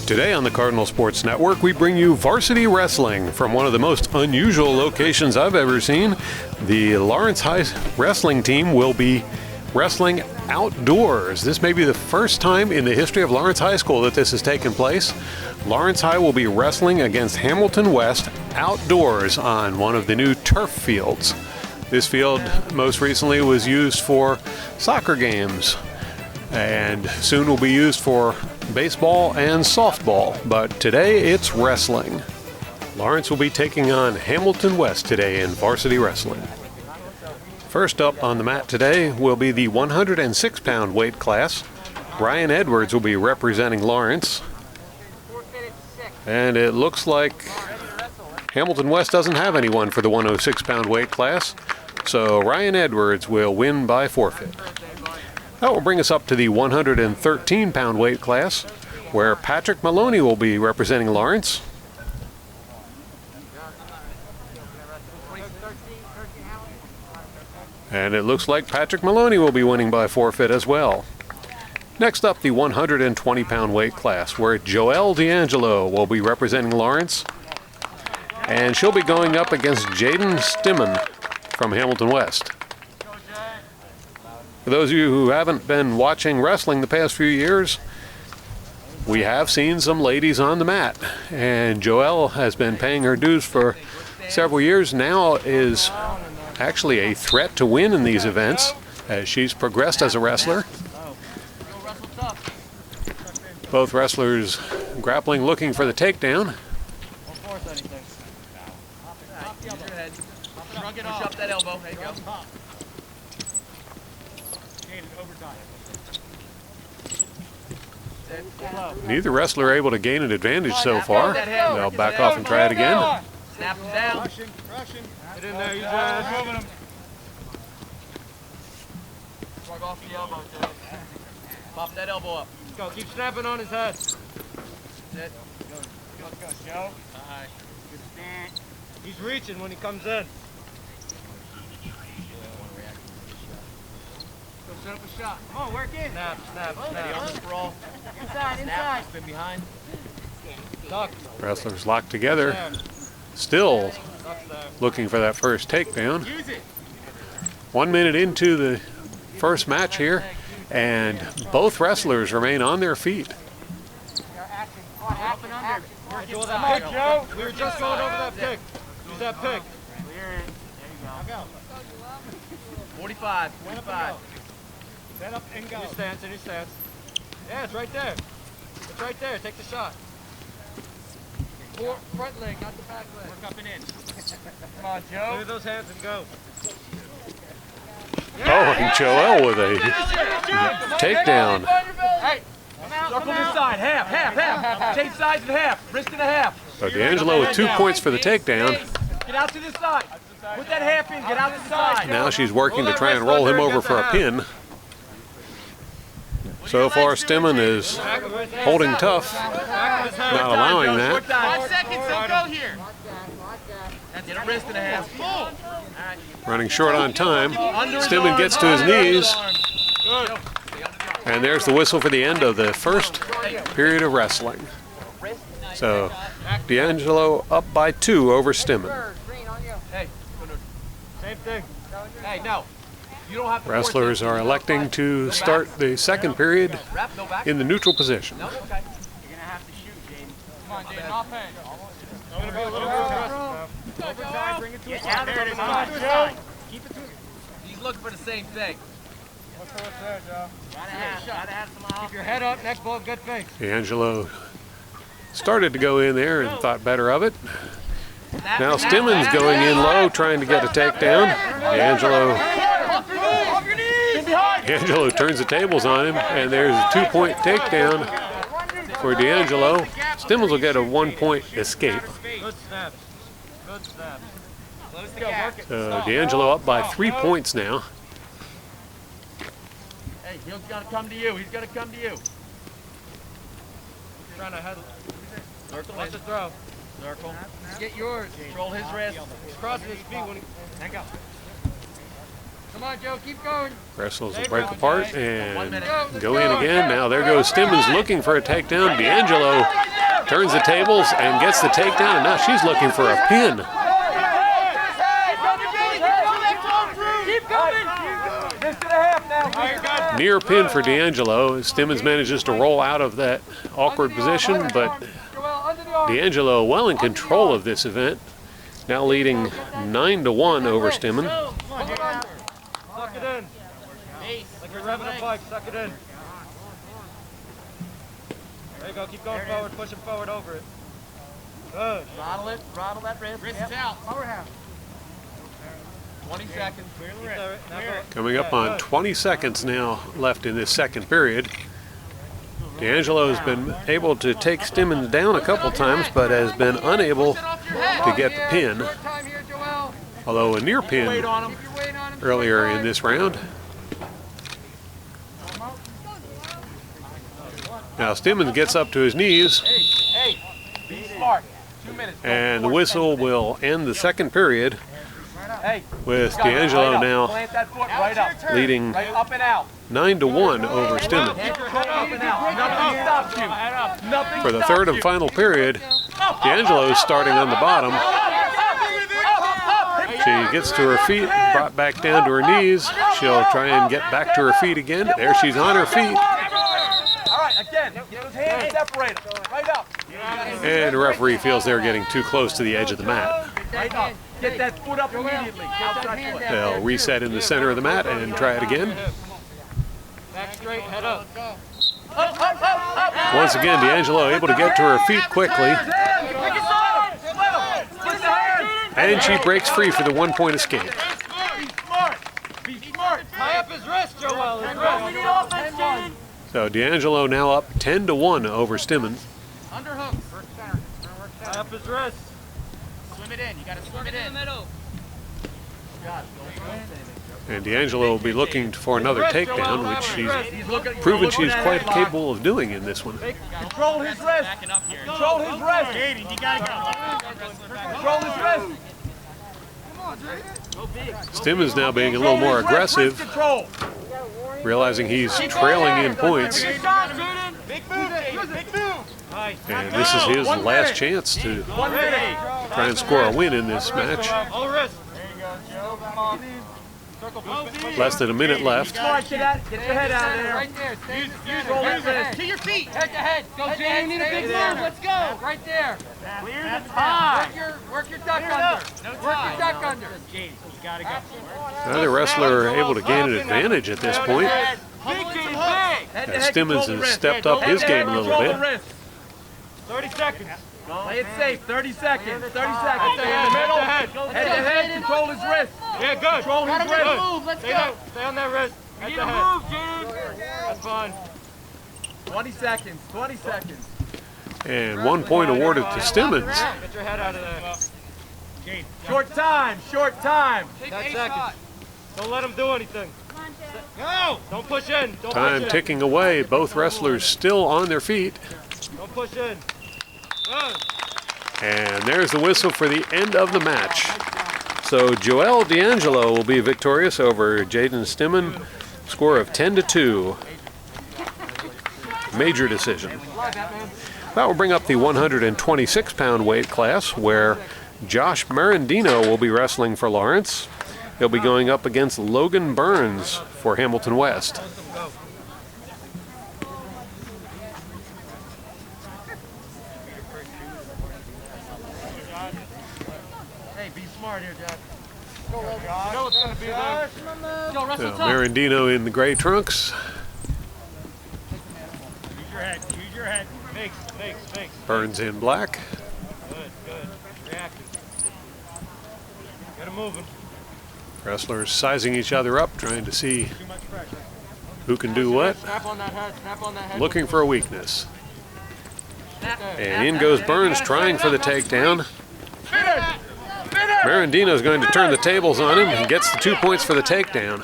Today on the Cardinal Sports Network, we bring you Varsity Wrestling from one of the most unusual locations I've ever seen. The Lawrence High wrestling team will be wrestling outdoors. This may be the first time in the history of Lawrence High School that this has taken place. Lawrence High will be wrestling against Hamilton West outdoors on one of the new turf fields. This field most recently was used for soccer games and soon will be used for baseball and softball, but today it's wrestling. Lawrence will be taking on Hamilton West today in varsity wrestling. First up on the mat today will be the 106-pound weight class. Ryan Edwards will be representing Lawrence. And it looks like Hamilton West doesn't have anyone for the 106-pound weight class, so Ryan Edwards will win by forfeit. That will bring us up to the 113-pound weight class, where Patrick Maloney will be representing Lawrence. And it looks like Patrick Maloney will be winning by forfeit as well. Next up, the 120-pound weight class, where Joelle D'Angelo will be representing Lawrence. And she'll be going up against Jaden Stimmen from Hamilton West. For those of you who haven't been watching wrestling the past few years, we have seen some ladies on the mat. And Joelle has been paying her dues for several years now, is actually a threat to win in these events as she's progressed as a wrestler. Both wrestlers grappling, looking for the takedown. Push up that elbow. There you go. Neither wrestler able to gain an advantage so far. They'll back off and try it again. Snap him down. Rushing. Get in there, he's moving him. Shrug off the elbow, Joe. Pop that elbow up. Let's go, keep snapping on his head. That's it. Go, Joe. Alright. Good stand. He's reaching when he comes in. Go set up a shot. Come on, work in. Snap. Ready, arm sprawl. Inside. Spin behind. Duck. Wrestlers locked together, still looking for that first takedown. 1 minute into the first match here, and both wrestlers remain on their feet. Pick, Joe. We were just going over that pick. Use that pick. 45. Set up and go. In his stance. Yeah, it's right there. It's right there. Take the shot. Front leg, not the back leg. Work up and in. Come on, Joe. Clear those hands and go. Oh, and Joelle with a takedown. Hey, circle this side. Half. Change sides in half. Wrist and a half. So D'Angelo with 2 points for the takedown. Get out to this side. Put that half in. Get out the side. Now she's working to try and roll him over for a pin. So far, Stimmen is holding tough, not allowing that. 5 seconds, don't go here. Get a wrist and a half. All right. Running short on time. Stimmen gets to his knees. And there's the whistle for the end of the first period of wrestling. So D'Angelo up by 2 over Stimmen. Hey, Same thing. hey, no. You don't have to Wrestlers are electing to start the second period in the neutral position. No, okay. You're going to have to shoot, James. Come on, James. Offense. It's going to be a little more aggressive now. Overtime, bring it to a there it is. Keep it to it. He's looking for the same thing. What's there, Joe? Gotta have some off. Keep your head up. Next ball, good thing. D'Angelo started to go in there and thought better of it. Now Stimmen's going in low, trying to get a takedown. D'Angelo turns the tables on him, and there's a 2-point takedown for D'Angelo. Stimmels will get a 1-point escape. Good snaps. Good snaps. So D'Angelo up by 3 points now. Hey, he's got to come to you. He's got to come to you. Trying to head. Circle Watch the throw. Circle. Get yours. Control his wrist. He's crossing his feet when he. Hang up. Come on, Joe, keep going. Wrestles will break apart and go in again. Now there goes Stimmens looking for a takedown. D'Angelo turns the tables and gets the takedown, and now she's looking for a pin. Near pin for D'Angelo. Stimmons manages to roll out of that awkward position, but D'Angelo well in control of this event, now leading 9-1 over Stimmons. Suck it in. Like you're revving a bike, suck it in. There you go, keep going forward, push him forward over it. Good. Throttle that wrist. Wrist is out. Lower half. 20 seconds. Clear the wrist. Coming up on 20 seconds now left in this second period. D'Angelo's been able to take Stimmons down a couple times, but has been unable to get the pin. Although a near pin earlier in this round. Now Stimmons gets up to his knees, Be smart. 2 minutes. and the whistle will end the second period with D'Angelo now Plant that foot right up. leading Right up and out. 9-1 over Stimmons. Get your head up and out. Nothing stops you. Nothing For the stops third and you. final period, D'Angelo's starting on the bottom. She gets to her feet, brought back down to her knees. She'll try and get back to her feet again. There she's on her feet. All right, again, get those hands separated. Right up. And the referee feels they're getting too close to the edge of the mat. Right up. Get that foot up immediately. Outside foot. They'll reset in the center of the mat and try it again. Back straight, head up. Once again, D'Angelo able to get to her feet quickly. And she breaks free for the 1-point escape. Be smart. Be smart. Tie up his wrist, Joel. His wrist. So D'Angelo now up 10-1 over Stimmons. Underhook. Tie up his wrist. Swim it in. You got to swim it in. And D'Angelo will be looking for another takedown, which she's proven she's quite capable of doing in this one. Control his wrist. Control his wrist. Jaden, you gotta go. Control his wrist. Stimmons now being a little more aggressive, Control. realizing he's trailing in points. Big move, big move. And this is his last chance to 1 minute. try and score a win in this match. All wrist. Less than a minute left. Smart to that. Get your head out of there. Right there. Control his wrist. To your feet. Head to head. Go, Jay. You need a big move. Let's go. Right there. Clear the time. Work your duck under. Work your duck under. James, you gotta go. Neither wrestler able to gain an advantage at this point. Big. As Stimmons has stepped up his game a little bit. 30 seconds. Play it safe. 30 seconds. 30 seconds. Stay in the middle. Head to head. Control his wrist. Yeah, good. Control his wrist. Move. Let's Stay go. down. Stay on that wrist. Head to head. Move, James. That's fine. 20 seconds. 20 seconds. And 1 point awarded to Stimmons. Get your head out of there. Short time. Short time. 10 seconds. Don't let him do anything. Go. Don't push in. Don't Time push in. ticking away. Both wrestlers still on their feet. Don't push in. Good. And there's the whistle for the end of the match. So Joel D'Angelo will be victorious over Jaden Stimmons. Score of 10-2. Major decision. That will bring up the 126-pound weight class, where Josh Marandino will be wrestling for Lawrence. He'll be going up against Logan Burns for Hamilton West. Hey, be smart here, Jack. You know what's going to be there. So Marandino in the gray trunks. Use your head. Use your head. Fakes. Burns in black. Good. Reacting. Get him moving. Wrestlers sizing each other up, trying to see who can do what. Snap on that head. Snap on that head. Looking for a weakness. And in goes Burns, trying for the takedown. Marandino's going to turn the tables on him and gets the 2 points for the takedown.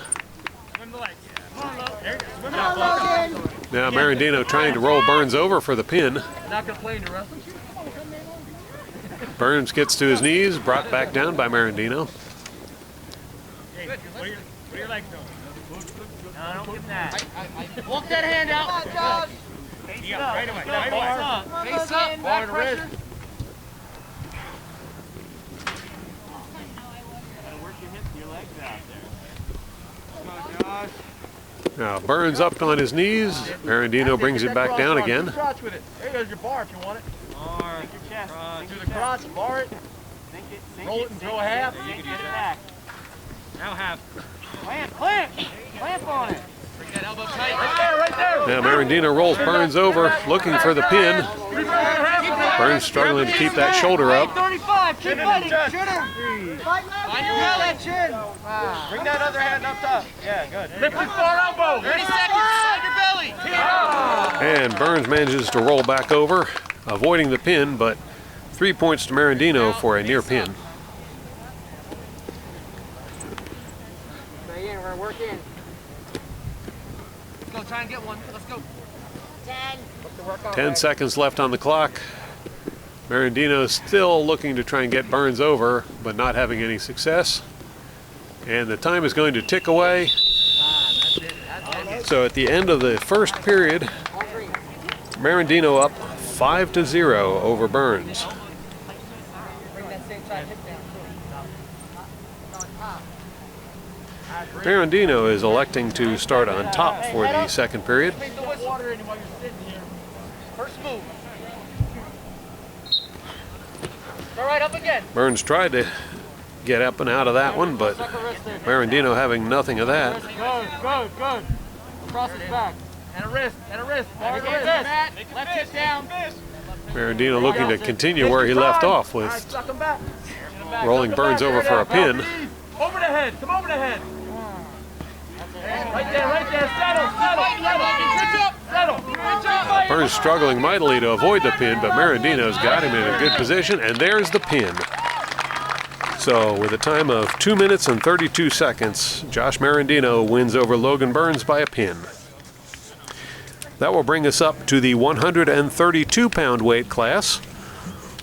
Now Marandino trying to roll Burns over for the pin. Not going to play in your wrestling? Burns gets to his knees, brought back down by Marandino. What are your legs doing? No, don't give him that. Walk that hand out. Right away. Face up. Bar the wrist. Work your hips and your legs out there. Come on, Josh. Now Burns up on his knees. Marandino brings it back down again. Crotch with it. There goes your bar if you want it. Bar. Sink your chest. To the crotch. Bar it. Sink it. Roll it and throw a half. You can get it back. Now half. Clamp on it. Bring that elbow tight. Right there. Now Marandino rolls Burns over, looking for the pin. Burns struggling to keep that shoulder up. 35. Keep fighting. Shoot him. Find your belly. Bring that other hand up top. Yeah, good. Lift his far elbow. 30 seconds. Find your belly. And Burns manages to roll back over, avoiding the pin, but 3 points to Marandino for a near pin. Stay in, we're working. Let's go, try and get one. Let's go. 10. 10 seconds left on the clock. Marandino still looking to try and get Burns over, but not having any success. And the time is going to tick away. So at the end of the first period, Marandino up 5-0 over Burns. Marandino is electing to start on top for the second period. First move. All right, up again. Burns tried to get up and out of that one, but Marandino having nothing of that. Good. Across his back. And a wrist. Bar the wrist. Left hip down. Marandino looking to continue where he left off with rolling Burns over for a pin. Over the head. Come over the head. Right there. Settle. Burns struggling mightily to avoid the pin, but Marandino's got him in a good position, and there's the pin. So with a time of 2 minutes and 32 seconds, Josh Marandino wins over Logan Burns by a pin. That will bring us up to the 132-pound weight class,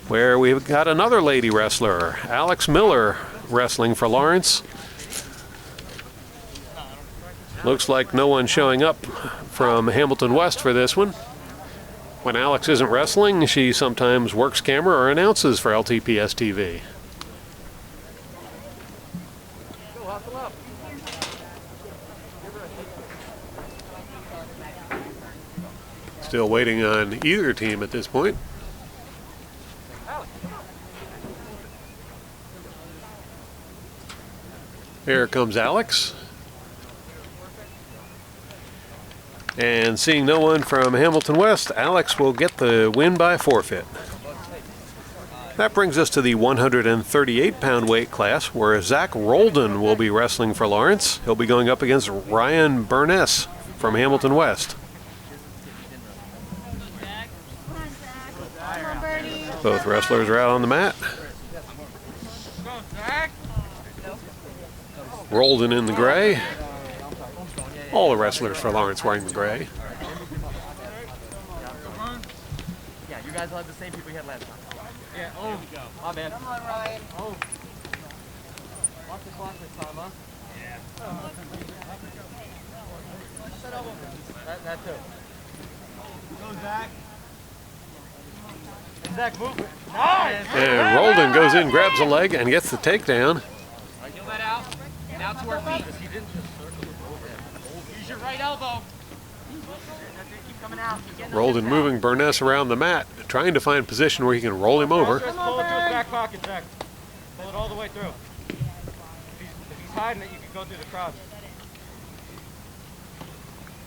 where we've got another lady wrestler, Alex Miller, wrestling for Lawrence. Looks like no one showing up from Hamilton West for this one. When Alex isn't wrestling, she sometimes works camera or announces for LTPS TV. Still waiting on either team at this point. Here comes Alex. And seeing no one from Hamilton West, Alex will get the win by forfeit. That brings us to the 138-pound weight class, where Zach Roldan will be wrestling for Lawrence. He'll be going up against Ryan Burness from Hamilton West. Both wrestlers are out on the mat. Roldan in the gray. All the wrestlers for Lawrence wearing the gray. Yeah, you guys will have the same people you had last time. Yeah, my bad. Come on, Ryan. Watch the clock this time, huh? Yeah. That too. Go, Zach. Zach, move. Nice. And Roldan goes in, grabs a leg, and gets the takedown. Heel that out. Now to our feet. Use your right elbow. Keep coming out. Roldan moving Burness around the mat, trying to find position where he can roll him over. Pull it through his back pocket, Zach. Pull it all the way through. If he's hiding it, you can go through the crowd.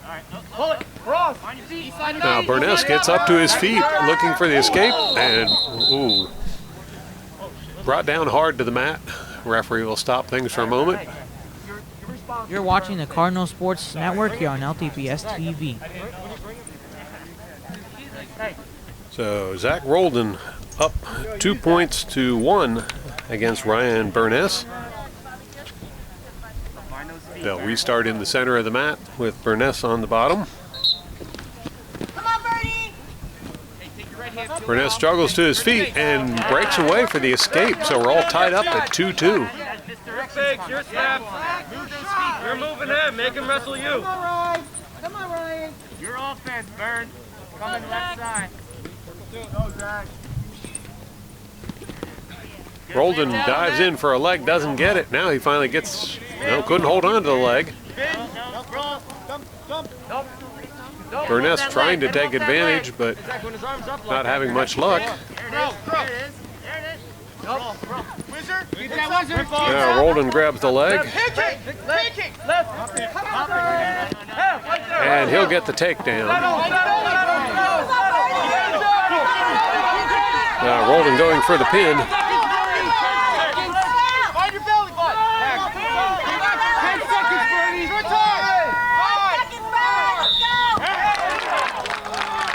All right, pull it. Cross. Now Burness gets up to his feet, looking for the escape, and ooh, brought down hard to the mat. Referee will stop things for a moment. You're watching the Cardinal Sports Network here on LTPS TV. So Zach Roldan up 2 points to 1 against Ryan Burness. They'll restart in the center of the mat with Burness on the bottom. Come on, Bernie! Burness struggles to his feet and breaks away for the escape, so we're all tied up at 2-2. Your fakes, your snaps. You're moving him. Make him wrestle you. Come on, Ryan. Your offense, Burn. Coming left side. Go, Zach. Roldan dives in for a leg, doesn't get it. Now he finally gets, no, couldn't hold on to the leg. Burness trying to take advantage, but not having much luck. Now Roldan grabs the leg. And he'll get the takedown. Now Roldan going for the pin.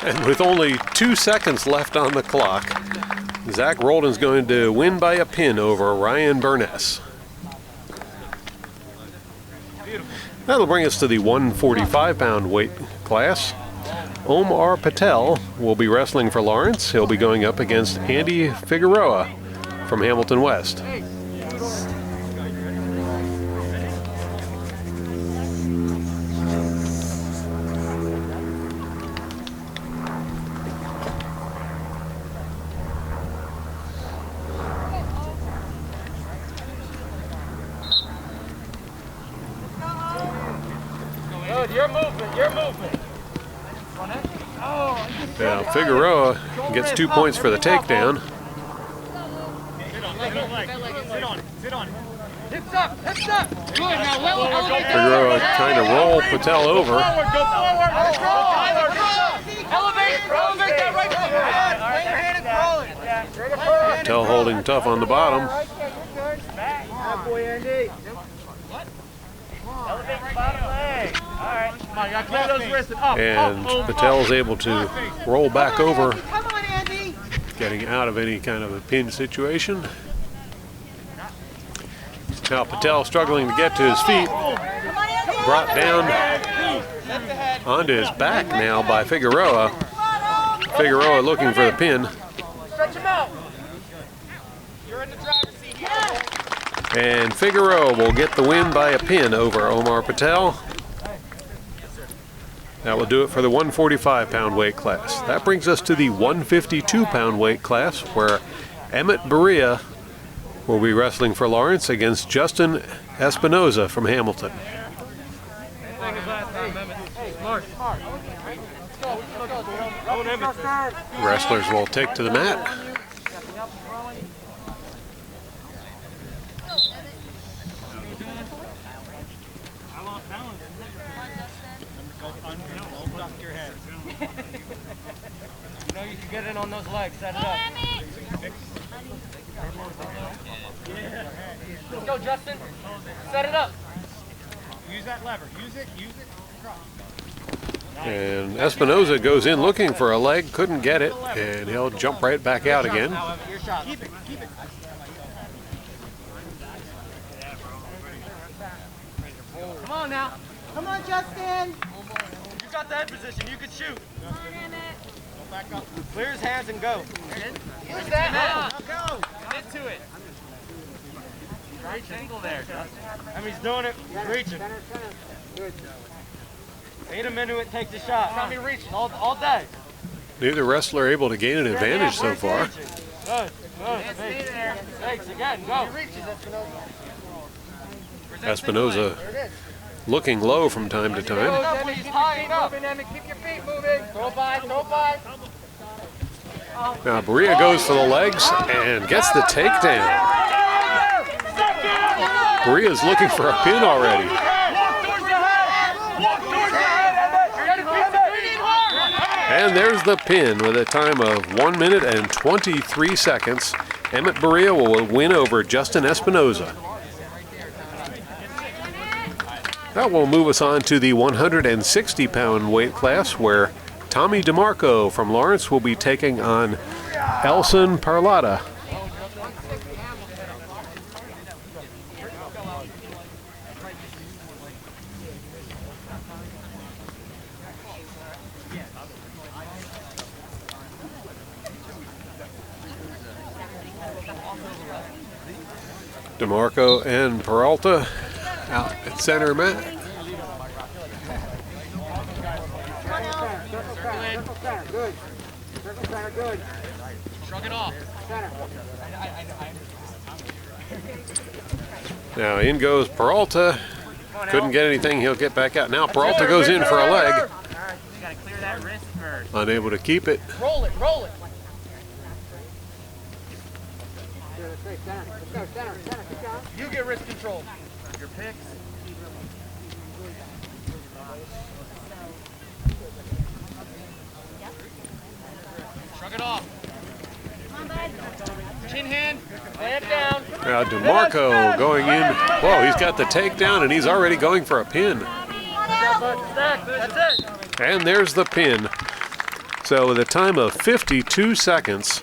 And with only 2 seconds left on the clock, Zach Roldan's going to win by a pin over Ryan Burness. That'll bring us to the 145-pound weight class. Omar Patel will be wrestling for Lawrence. He'll be going up against Andy Figueroa from Hamilton West. Your movement. Now Figueroa gets 2 points for the takedown. Sit on. Hips up. Good, now Figueroa trying to roll Patel over. Go forward. Elevate that right foot. Patel holding tough on the bottom. Elevate the bottom leg. All right. Come on, you got to clear those wrists. Up. And Patel's able to roll back over, Come on, Andy. getting out of any kind of a pin situation. Now Patel struggling to get to his feet, brought down onto his back now by Figueroa. Figueroa looking for the pin. Stretch him out. You're in the driver's seat. And Figueroa will get the win by a pin over Omar Patel. That will do it for the 145-pound weight class. That brings us to the 152-pound weight class, where Emmett Berea will be wrestling for Lawrence against Justin Espinoza from Hamilton. Wrestlers will take to the mat. You know you can get in on those legs. Set it up. Let's go, Justin. Set it up. Use that lever. Use it. And Espinoza goes in looking for a leg, couldn't get it, and he'll jump right back out again. Keep it. Come on now. Come on, Justin. You got the head position. You can shoot. Back up. Clear his hands and go. Where's that? Now go. Get to it. Right angle there, Justin. I mean, he's doing it. He's reaching. Ain't a minute it takes a shot. Got me reaching all day. Neither wrestler able to gain an advantage so far. Good. Stay there. Thanks again. Go. Espinoza looking low from time to time. Keep your feet moving. Throw by. Now Berea goes for the legs and gets the takedown. Berea's looking for a pin already. And there's the pin with a time of 1 minute and 23 seconds. Emmett Berea will win over Justin Espinoza. That will move us on to the 160-pound weight class, where Tommy DeMarco from Lawrence will be taking on Elson Parlada. DeMarco and Peralta out at center mat. Circle center, good. Circle center, good. Shrug it off. Center. Now in goes Peralta. Couldn't get anything. He'll get back out. Now Peralta goes in for a leg. All right, you gotta clear that wrist first. Unable to keep it. Roll it, roll it. Center, let's go, center, keep going. You get wrist control. Your picks. Shrug it off. Chin hand. Lamp down. Now DeMarco going in. Whoa, he's got the takedown and he's already going for a pin. That's it. And there's the pin. So with a time of 52 seconds,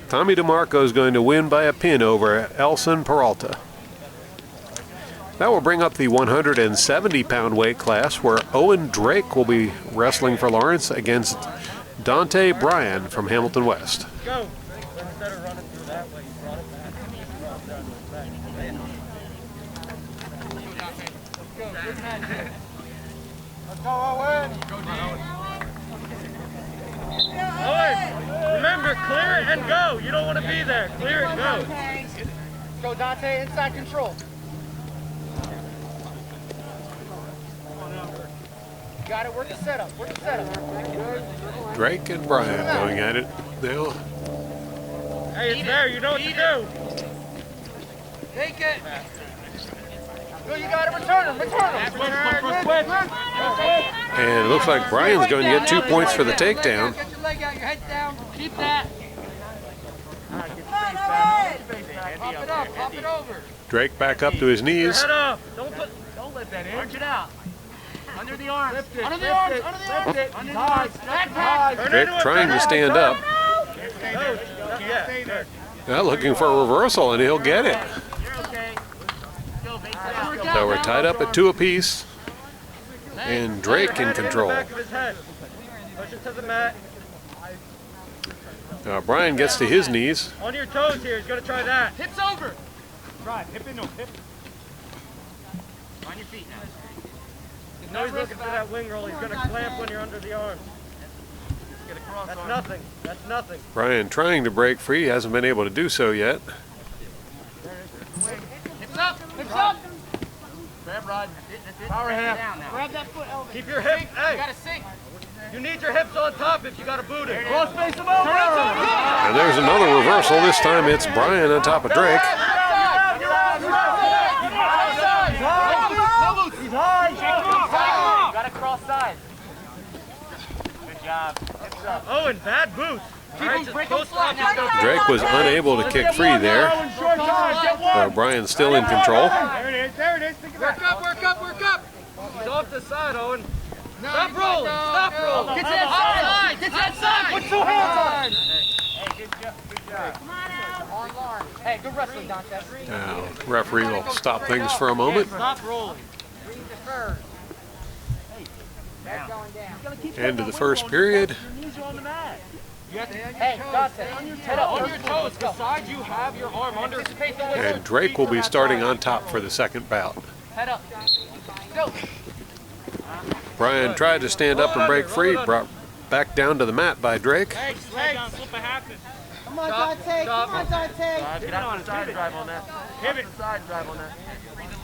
Tommy DeMarco is going to win by a pin over Elson Peralta. That will bring up the 170-pound weight class where Owen Drake will be wrestling for Lawrence against Dante Bryan from Hamilton West. Go. Instead of running through that way, you brought it back. Let's go, Owen. Owen, remember, clear it and go. You don't want to be there. Clear it and go. Let's go, Dante, inside control. You got it, work the setup, work the setup. Drake and Bryan going at it now. Hey, it's there, you know what to do. Take it. Go, you got to return him, And it looks like Bryan's going to get 2 points for the takedown. Get your leg out, your head down, keep that. Pop it up, pop it over. Drake back up to his knees. Head up. Don't let that in. Arch it out. Under the arms. Under the arms. Under the arms. Under the arms. Back. Drake trying to stand up. Yeah. Now looking for a reversal, and he'll get it. You're okay. So we're tied up at 2 apiece. And Drake in control. Push it to the mat. Now Bryan gets to his knees. On your toes here. He's going to try that. Hips over. Right. Hip in, no hip. On your feet now. Now he's looking for that wing roll. He's going to clamp when you're under the arms. That's nothing. That's nothing. Bryan trying to break free. He hasn't been able to do so yet. Hips up. Hips up. Grab Rod. Power half. Grab that foot. Keep your hips. Hey. You got to sink. You need your hips on top if you got to boot it. Cross face him over. And there's another reversal. This time it's Bryan on top of Drake. He's high. Got to cross sides. Good job. Oh, and bad boots. Drake was unable to kick free there. Bryan's still in control. There it is. There it is. Work up, work up, work up. He's off the side, Owen. Stop rolling. Stop rolling. Get to that side. Get to that side. Put 2 hands on. Hey, good job. Good job. Come on out. Hey, good wrestling, Dante. Now, referee will stop things for a moment. Stop rolling. End of the first period. Hey, Dante, head up on your toes. Beside you have your arm under. And Drake will be starting on top for the second bout. Head up. Go. Bryan tried to stand up and break free, brought back down to the mat by Drake. Hey, slip a half. Come on, Dante. Come on, Dante. Get out on a side drive on that. Pivot. Side drive on that.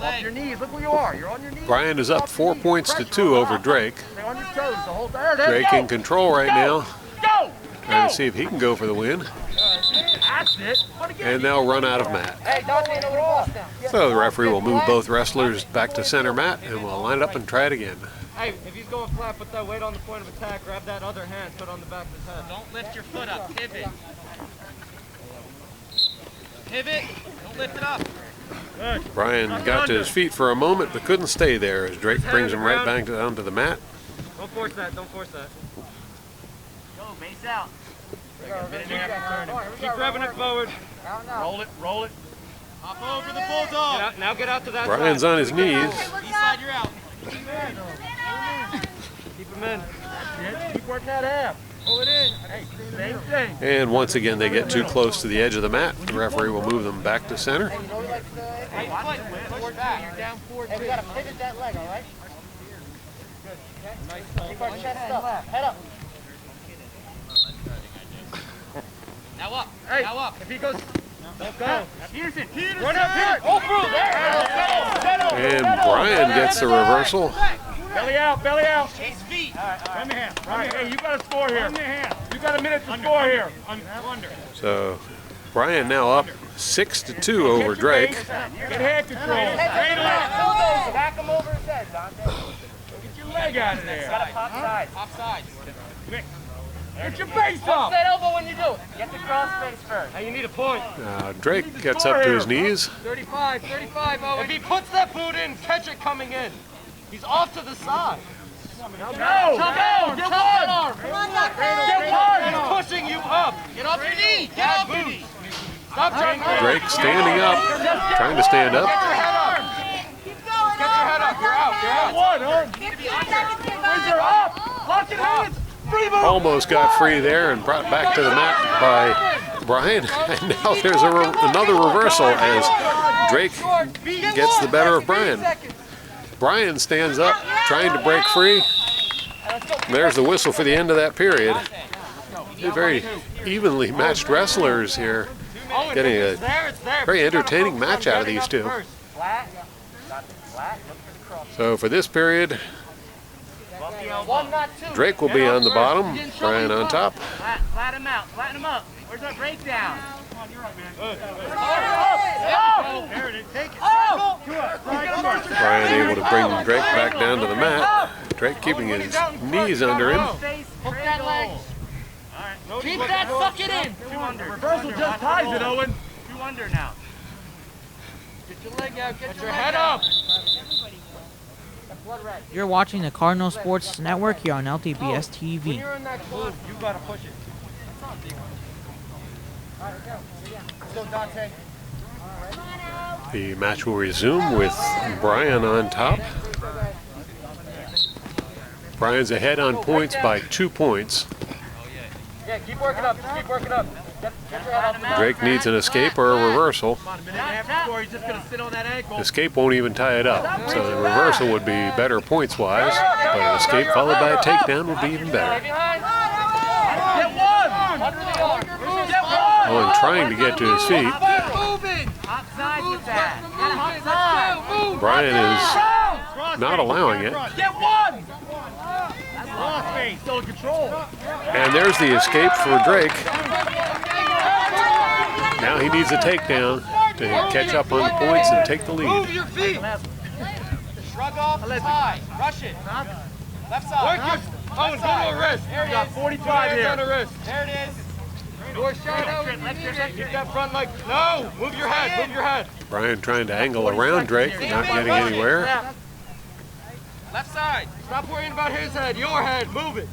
Off your knees. Look where you are. You're on your knees. Bryan is up 4 points to 2 over Drake. Stay on your toes the whole time. Drake in control right now. Go. Trying to see if he can go for the win. That's it. And they'll run out of mat. Hey, Dante, no roll. So the referee will move both wrestlers back to center mat and we'll line it up and try it again. Hey, if he's going flat, put that weight on the point of attack. Grab that other hand, put it on the back of his head. Don't lift your foot up. Pivot. Pivot. Don't lift it up. Good. Bryan got to his feet for a moment but couldn't stay there as Drake brings him right back down to the mat. Don't force that. Don't force that. Go, base out. Keep grabbing it forward. Roll it. Roll it. Hop over the bulldog. Now get out to that Bryan's side. on his knees. East side, you're out. Keep him in. Keep working that half. Pull it in. Hey, same thing. And once again they get too close to the edge of the mat. The referee will move them back to center. Hey, push back. You're down 4-2. Hey, we got to pivot that leg, all right? Good. Keep our chest up. Head up. Now up. Hey, now up. If he goes, don't go. Peterson. Run up here. Oh, through there. And Brian gets the reversal. Belly out, belly out. Chase feet. Run the hand. Right. Hey, you got to score here. Run the hand. You got a minute to score here. Under. So Brian now up 6-2 over Drake. Get hand control. Back him over his head, Dante. Get your leg out of there. Got to pop side. Pop side. Get your face up. That elbow when you do it. Get the cross face first. Hey, you need a point. Now Drake gets up to his knees. 35, Owen. If he puts that boot in, catch it coming in. He's off to the side. No. Get one. He's pushing you up. Get off your knee. Get off your knee. Stop trying. Drake standing up, trying to stand up. Get your head up. Get your head up. You're out. You're out. One, Where's your up? Lock your hands. Free move. Almost got free there and brought back to the mat by Brian. And now there's another reversal as Drake gets the better of Brian. Brian stands up, trying to break free. There's the whistle for the end of that period. Two very evenly matched wrestlers here, getting a very entertaining match out of these two. So for this period, Drake will be on the bottom, Brian on top. Flatten him out. Flatten him up. Where's that breakdown? Brian able to bring Drake back down to the mat. Drake keeping his knees under him. Hook that leg. Keep that, suck it in. 2 under. Reversal just ties it, Owen. 2 under now. Get your leg out. Get Your head up. You're watching the Cardinal Sports Network here on LTPS When TV. you're in that club, you gotta push it. Let's go, Dante. The match will resume with Brian on top. Brian's ahead on points by 2 points. Yeah, keep working up. Just keep working up. Get your head up. Drake needs an escape or a reversal. He's just going to sit on that ankle. Escape won't even tie it up, so the reversal would be better points-wise, but an escape followed by a takedown would be even better. Get one. Get one. Owen trying to get to his feet. Hot side with that. Hot side. Brian is not allowing it. Get one. Cross face. Still in control. And there's the escape for Drake. Now he needs a takedown to catch up on the points and take the lead. Move your feet. Shrug off the side. Rush it. Left side. Work your. Owen, go to a wrist. There it You got is. 45 here. On the wrist. There it is. Door shot over. Keep that front leg. No. Move your head. Move your head. Brian trying to angle around Drake, not getting anywhere. Left side. Stop worrying about his head. Your head. Move it.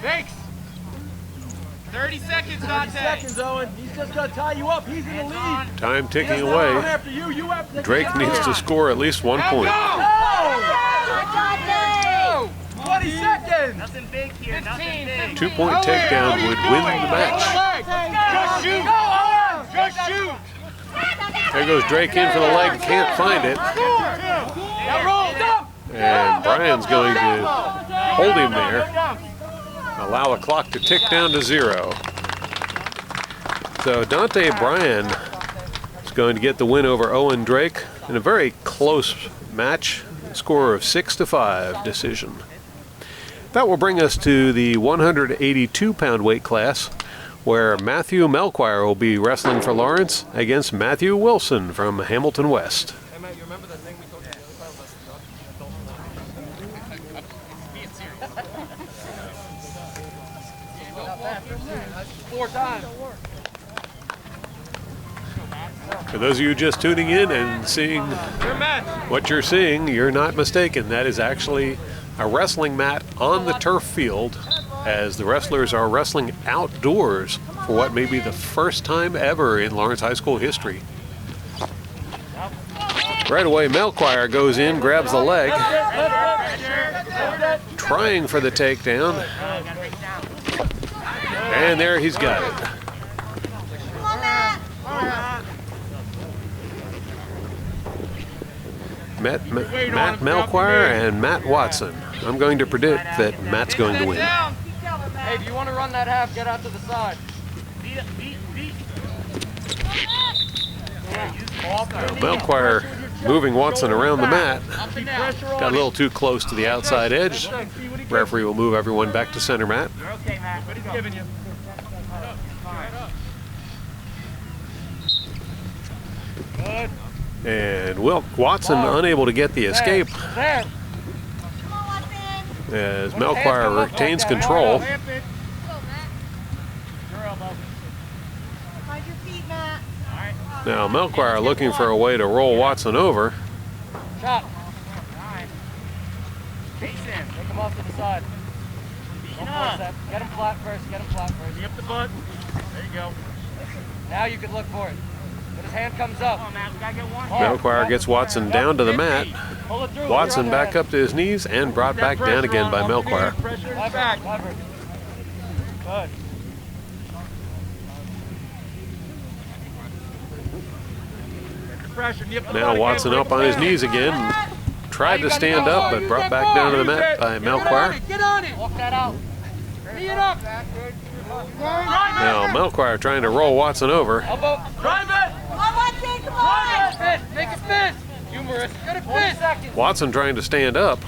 Thanks. 30 seconds, 30 Dante. seconds, Owen. He's just going to tie you up. He's in the lead. Time He ticking doesn't run away. after you. You have to Drake needs to score at least 1 point. Go! 20 seconds. Nothing big here. Nothing big. 2-point takedown would win the match. Just shoot. Go, Owen. Just shoot. There goes Drake in for the leg, can't find it. Now roll. Stop. And Brian's going to hold him there. Allow the clock to tick down to 0. So Dante Bryan is going to get the win over Owen Drake in a very close match, score of 6-5 decision. That will bring us to the 182-pound weight class, where Matthew Melchior will be wrestling for Lawrence against Matthew Wilson from Hamilton West. Hey, Matt, you remember that thing we told you the other time? 4 times. For those of you just tuning in and seeing what you're seeing, you're not mistaken. That is actually a wrestling mat on the turf field as the wrestlers are wrestling outdoors for what may be the first time ever in Lawrence High School history. Right away, Melchior goes in, grabs the leg, trying for the takedown, and there he's got it. Matt Melchior and Matt Watson. I'm going to predict that Matt's going to win. Hey, if you want to run that half, get out to the side. Melchior moving Watson around the mat. Got a little too close to the outside edge. Referee will move everyone back to center mat. You're okay, Matt. What he's giving you. Good. And Watson unable to get the escape There. as Melchior retains control. Lamp it. Your elbow. Mind your feet, Matt. All right. Now Melchior looking for a way to roll Watson over. Shot. All right. Face in. Take him off to the side. Don't force that. Get him flat first. Get him flat first. Knee up the butt. There you go. Now you can look for it. When his hand comes up. Come on, Matt. We gotta get one. Melchior gets Watson down to the mat. Pull it through. Watson You're on back the up to his knees and brought back down again by Melchior. Pressure in the hand. back. Lever. Good. Pressure. Knee up the Now butt Watson again. up on his knees again. Tried to stand up, but brought back down to the mat by Melchior. Get on it. Walk that out. Knee it up. Now Melchior trying to roll Watson over. Elbow. Drive it. Come on, Watson, come on. Fist. Make it fist. Humorous. Get a fist. Seconds. Watson trying to stand up.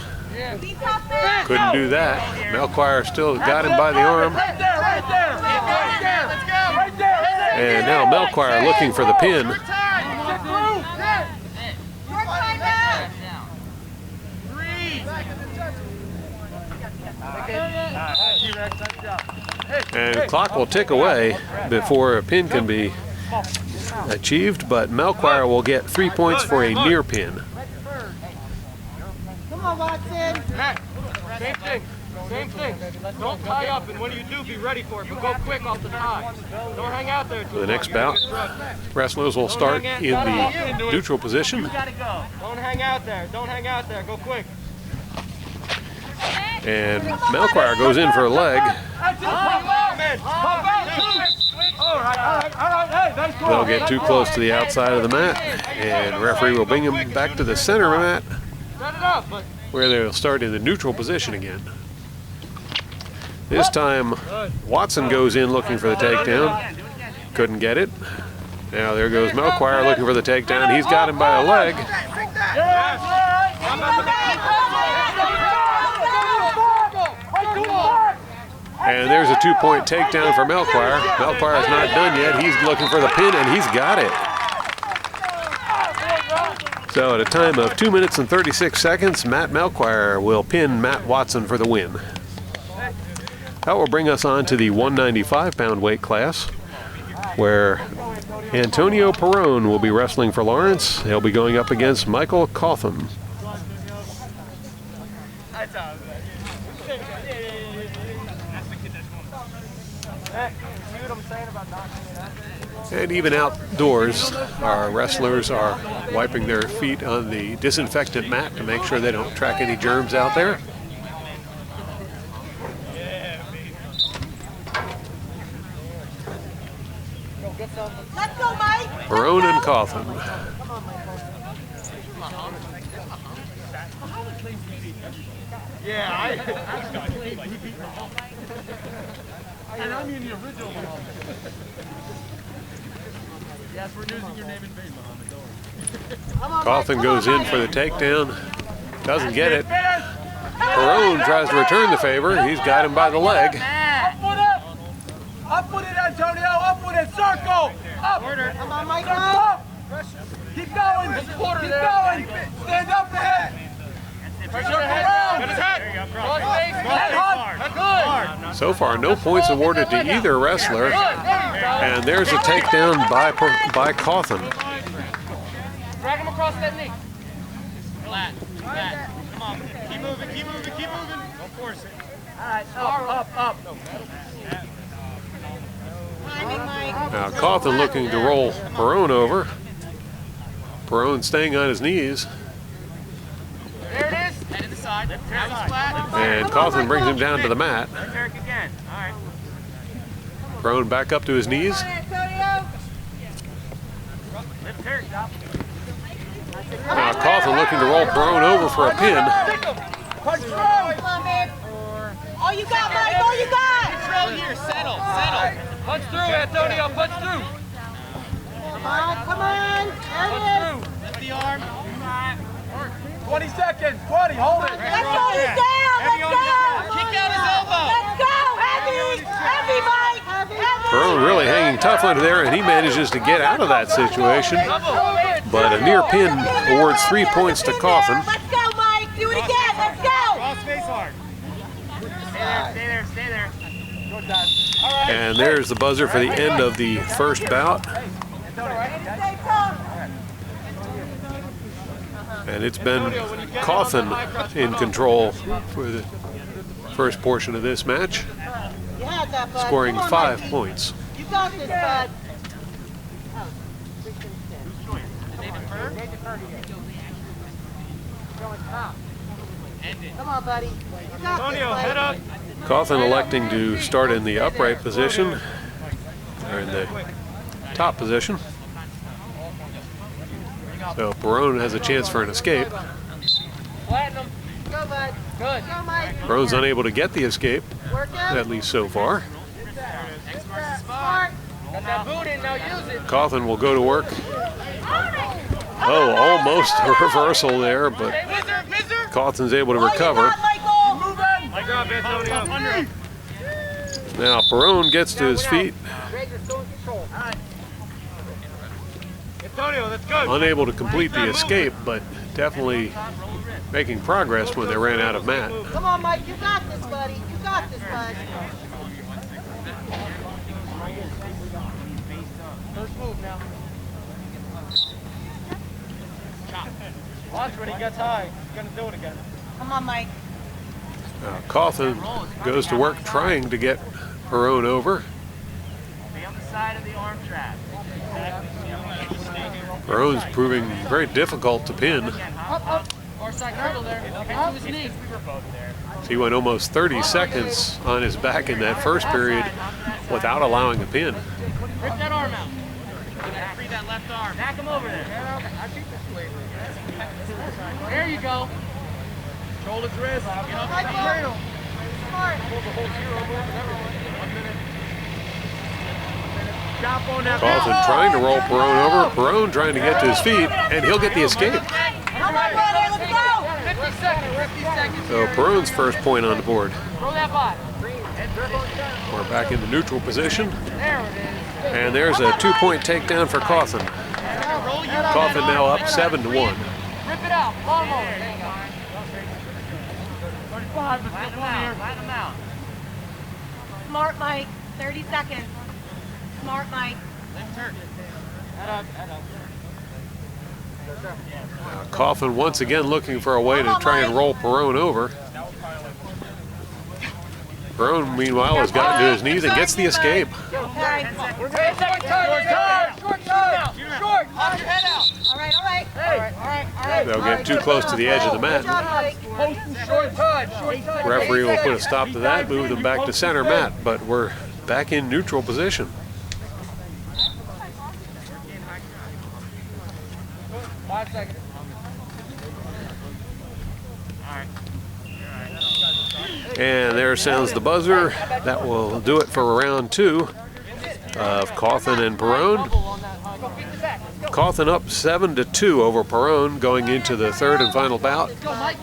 Be tough, man. Couldn't do that. Melchior still got him by the arm. Right there. Right there. Right there. Let's go. Right there. And now Melchior looking for the pin. Your time. Sit through. Your time, Matt. Breathe. And clock will tick away before a pin can be achieved, but Melchior will get 3 points for a near pin. Come on, Watson. Matt. Same thing. Same thing. Don't tie up, and when you do, be ready for it, but go quick off the tie. Don't hang out there too The next long. bout, wrestlers will start in the neutral position. Gotta go. Don't hang out there. Don't hang out there. Go quick. And Melchior goes in for a leg. They'll get too close to the outside of the mat, and referee will bring him back to the center mat, Set it up, but where they'll start in the neutral position again. This time, Watson goes in looking for the takedown. Couldn't get it. Now there goes Melchior looking for the takedown. He's got him by a leg. And there's a 2-point takedown for Melchior. Melchior is not done yet. He's looking for the pin, and he's got it. So at a time of 2 minutes and 36 seconds, Matt Melchior will pin Matt Watson for the win. That will bring us on to the 195-pound weight class, where Antonio Perrone will be wrestling for Lawrence. He'll be going up against Michael Cotham. And even outdoors, our wrestlers are wiping their feet on the disinfectant mat to make sure they don't track any germs out there. Let's go, Mike. Perrone and Cotham. And I'm in the original one. Yes, we're using your name in vain, Muhammad. Cotham goes in for the takedown. Doesn't get it. Perrone tries to return the favor. He's got him by the leg. Up with it! Up with it, Antonio! Up with it! Circle! Up! Come on, Mike. Up! Keep going! Keep going! Stand up ahead! Circle around! Get his head! Head hard! So far, no points awarded to either wrestler. And there's a takedown by Cotham. drag him across that knee. Flat. Come on. Keep moving, keep moving, keep moving. Don't force it. All right, up. Timing, Mike. Now Cotham looking to roll Perrone over. Perrone staying on his knees. There it is. Head to the side. That was flat. And Cotham brings him down to the mat. Eric again. All right. Perrone back up to his knees. Come on, Antonio. Lift Eric up. Now Cotham looking to roll Perrone over for a pin. Come on, man. All you got, Mike. All you got. Punch through, Antonio, punch through. Come on. There it is. Lift the arm. 20 seconds, 20, hold it. Let's go, he's down. Let's go. Kick out his elbow. Let's go. Heavy. Heavy, Mike. Heavy. Perone really hanging tough under there, and he manages to get out of that situation. But a near pin awards 3 points to Coffin. Let's go, Mike. Do it again. Let's go. Cross face hard. Stay there, stay there. Good done. And there's the buzzer for the end of the first bout. And it's been Coffin in control for the first portion of this match, You had that, bud. scoring Come on, 5 Mikey. points. You got this, bud. Come on, buddy. You got Antonio, this, head buddy. up. Coffin electing to start in the upright position, or in the top position. So Perone has a chance for an escape. Platinum. Go, bud. Good. Go, Mike. Perone's unable to get the escape, Work out. at least so far. Smart. Got that boot in, now use it. Coffin will go to work. Oh, almost a reversal there, but Whizzer. Coffin's able to Oh, you recover. got Michael. Move in. Leg up, Antonio. Now Perone gets to his feet, Antonio, that's good. unable to complete the escape, but definitely making progress when they ran out of mat. Come on, Mike. You got this, buddy. You got this, bud. First move now. Watch when he gets high. He's going to do it again. Come on, Mike. Coffin goes to work trying to get Perone over. Be on the side of the arm trap. Perone's proving very difficult to pin. Far side cradle there. To his knee. We were both there. He went almost 30 seconds on his back in that first period without allowing a pin. Rip that arm out. Free that left arm. Back him over there. There you go. Control his wrist. Get off the cradle. Smart. Jump on that. Coffin trying to roll Perone over. Perone trying to get to his feet, and he'll get the escape. Come on, brother. Let's go. 50 seconds. 50 seconds. So Perone's first point on the board. Throw that bot. We're back in the neutral position, There it is. and there's a 2-point takedown for Coffin. Roll you. Coffin now up 7-1. Rip it out. Long over. There you go. 35, but still one here. Flatten him out. Smart, Mike. 30 seconds. Smart, Mike. Lift her. Head up, head up. Coffin once again looking for a way to try and roll Perone over. Perone, meanwhile, has gotten to his knees and gets the escape. Okay. Short time. Short time. Short. Pop your head out. All right, all right. All right, all right, all right. They'll get too close to the edge of the Good job, mat. Mike. Short time. Short time. Referee will put a stop to that, move them back to center mat, but we're back in neutral position. 5 seconds. And there sounds the buzzer. That will do it for round 2 of Coffin and Perone. Coffin up 7-2 over Perone going into the third and final bout. Go, Mike.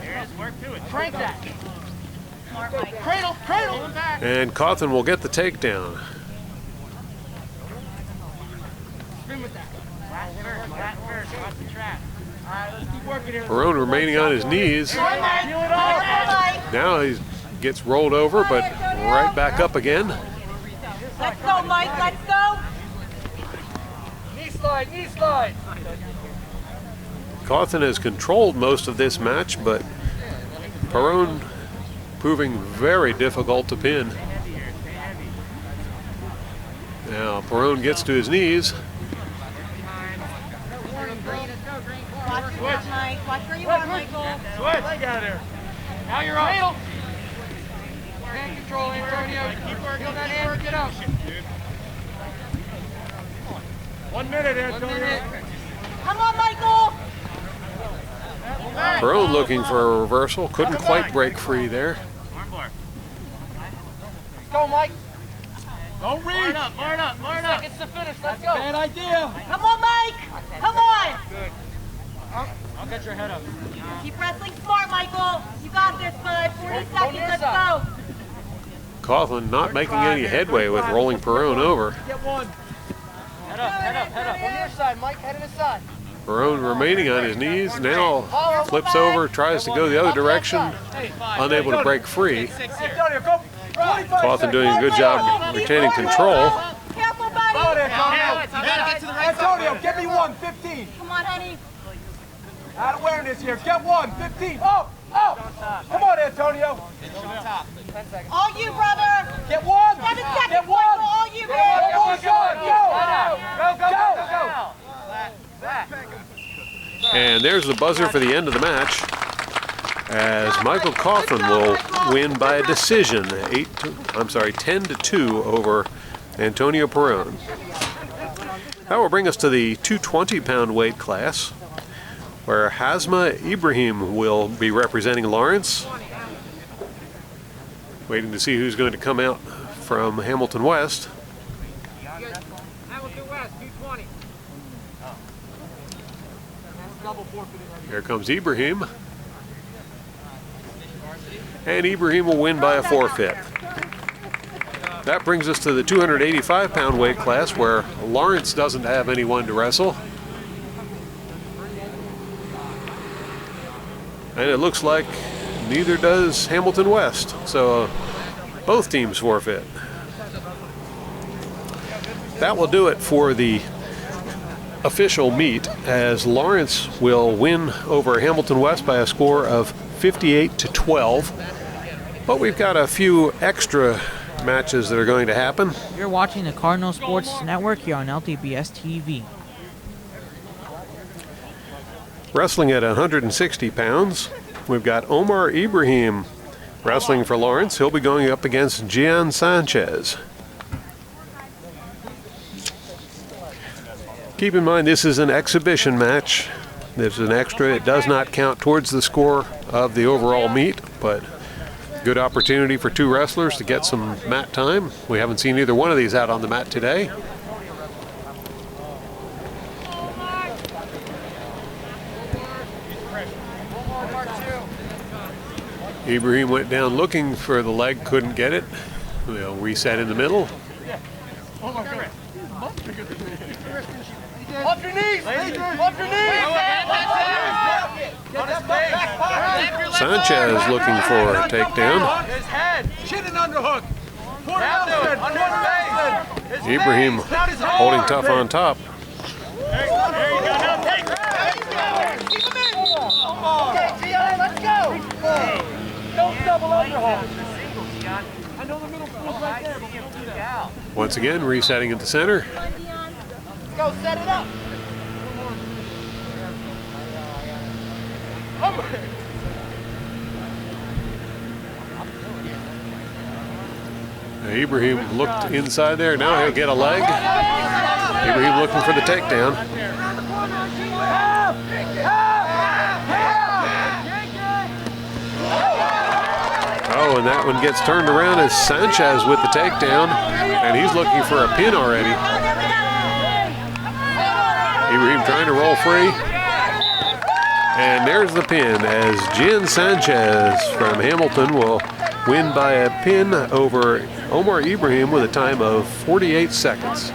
There it is. Work to it. Crank that. Smart, Mike. Cradle. Cradle. Back. And Coffin will get the takedown. Spin with that. Flat first. Flat first. Watch the trap. All right, let's keep working here. Perone remaining on his knees. Feel it all. Mike. Now he gets rolled over, but right back up again. Let's go, Mike. Let's go. Knee slide. Knee slide. Coffin has controlled most of this match, but Perone proving very difficult to pin. Now Perone gets to his knees. Watch your back, Mike. Watch where you are, Michael. Switch. Leg out of there. Now you're up. Cradle. Hand control, Antonio. Keep working that hand. Work it up. 1 minute, Antonio. Come on, Michael. Perone looking for a reversal, couldn't quite break free there. Let's go, Mike. Don't reach. Line up. Seconds to finish. Let's go. Bad idea. Come on, Mike. Come on. Good. I'll get your head up. Keep wrestling smart, Michael. You got this, bud. 40 seconds. Let's go. Coughlin not making any headway with rolling Perone over. Get one. Head up. On your side, Mike. Head to the side. Perone remaining on his knees, now flips over, tries to go the other direction, unable to break free. Coughlin doing a good job retaining control. Careful, buddy. Antonio, get me one, 15. Come on, honey. Out of awareness here. Get one, 15. Oh! Come on, Antonio. All you, brother. Get one. 7 seconds, Get one. Michael. All you, Go. And there's the buzzer for the end of the match, as Michael Coughlin will win by a decision, 10-2 over Antonio Perone. That will bring us to the 220-pound weight class, where Hazma Ibrahim will be representing Lawrence. Waiting to see who's going to come out from Hamilton West. Hamilton West, 220. Here comes Ibrahim. And Ibrahim will win by a forfeit. That brings us to the 285-pound weight class, where Lawrence doesn't have anyone to wrestle. And it looks like neither does Hamilton West. So both teams forfeit. That will do it for the official meet, as Lawrence will win over Hamilton West by a score of 58-12. But we've got a few extra matches that are going to happen. You're watching the Cardinal Sports Network here on LTBS TV. Wrestling at 160 pounds, we've got Omar Ibrahim wrestling for Lawrence. He'll be going up against Gian Sanchez. Keep in mind, this is an exhibition match. There's an extra. It does not count towards the score of the overall meet, but good opportunity for two wrestlers to get some mat time. We haven't seen either one of these out on the mat today. Ibrahim went down looking for the leg, couldn't get it. We'll reset in the middle. Off your knees! Off your knees! Sanchez looking for a takedown. His head! Chin and underhook! Ibrahim holding tough on top. There you go, now take it! Keep him in! Okay, Gian, let's go! Don't double underhook! I know the middle school's right there, but we don't do that. Once again, resetting at the center. Go, set it up! Ibrahim looked inside there. Now he'll get a leg. Ibrahim looking for the takedown. Oh, and that one gets turned around as Sanchez with the takedown, and he's looking for a pin already. Ibrahim trying to roll free. And there's the pin, as Gian Sanchez from Hamilton will win by a pin over Omar Ibrahim with a time of 48 seconds.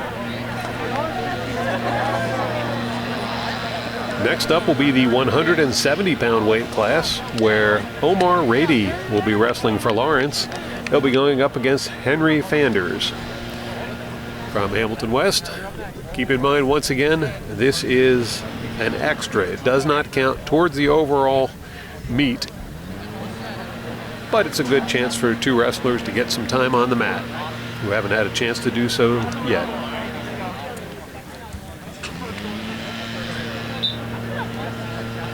Next up will be the 170-pound weight class, where Omar Rady will be wrestling for Lawrence. He'll be going up against Henry Fanders from Hamilton West. Keep in mind, once again, this is an extra. It does not count towards the overall meet, but it's a good chance for two wrestlers to get some time on the mat who haven't had a chance to do so yet.